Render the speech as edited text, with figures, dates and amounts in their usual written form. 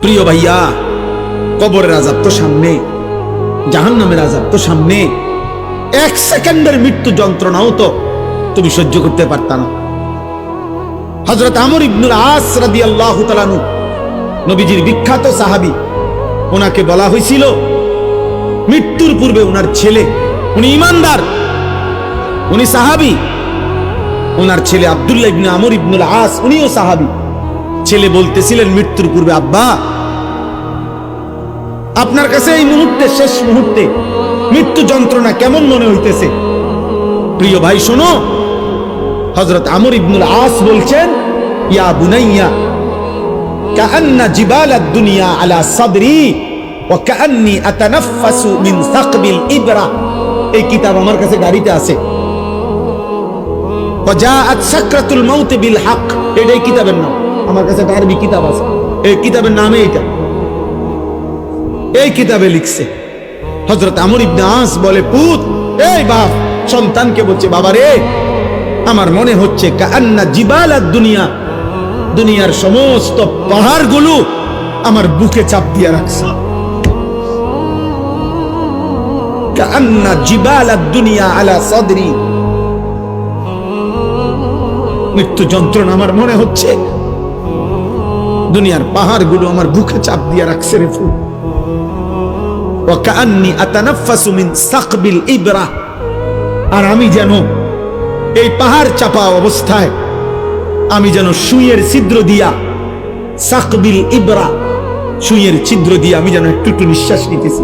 প্রিয় ভাইয়া, কবরের আযাব তো সামনে, জাহান্নামের আযাব তো সামনে। এক সেকেন্ডের মৃত্যু যন্ত্রণাও তো তুমি সহ্য করতে পারতা না। হযরত আমর ইবনুল আস রাদিয়াল্লাহু তাআলা আনহু, নবীজির বিখ্যাত সাহাবী, ওনাকে বলা হয়েছিল মৃত্যুর পূর্বে ওনার ছেলে, উনি ঈমানদার, উনি সাহাবী, ওনার ছেলে আব্দুল্লাহ ইবনে আমর ইবনুল আস, উনিও সাহাবী। ছেলে বলতেছিলেন মৃত্যুর পূর্বে, আব্বা আপনার কাছে এই মুহূর্তে, শেষ মুহূর্তে মৃত্যু যন্ত্রণা কেমন মনে হইতেছে? প্রিয় ভাই শোনো, হযরত আমর ইবনুল আস বলছেন, ইয়া বুনাইয়া কাআন্না জিবালাদ দুনিয়া আলা সাদরি ওয়া কাআন্নি আতানাফফাসু মিন সাকবিল ইবরা। এই কিতাব আমার কাছে গাড়িতে আছে। ওয়া জাআত সাকরাতুল মাউত বিল হক, এটাই কিতাবের নাম। আমার কাছে একটা আরবি কিতাব আছে, এই কিতাবের নামে এটা। এই কিতাবে লিখছে হযরত আমর ইবনে আস বলে, পুত, এই বাপ সন্তানকে বলছে, বাবা রে, আমার মনে হচ্ছে কাআন্না জিবালাদ দুনিয়া, দুনিয়ার সমস্ত পাহাড়গুলো আমার বুকে চাপ দিয়ে রাখছে। কাআন্না জিবালাদ দুনিয়া আলা সাদরি, মৃত্যু যন্ত্রণা আমার মনে হচ্ছে দুনিয়ার পাহাড়গুলো আমার বুকে চাপ দিয়ে রাখছে রে ফুল। ওয়া কাআন্নি আতানাফফাসু মিন সাকবিল ইবরা, আর আমি যেন এই পাহাড় চাপা অবস্থায় আমি যেন সুইয়ের ছিদ্র দিয়া, সাকবিল ইবরা, সুইয়ের ছিদ্র দিয়ে আমি যেন একটু একটু নিঃশ্বাস নিতেছি।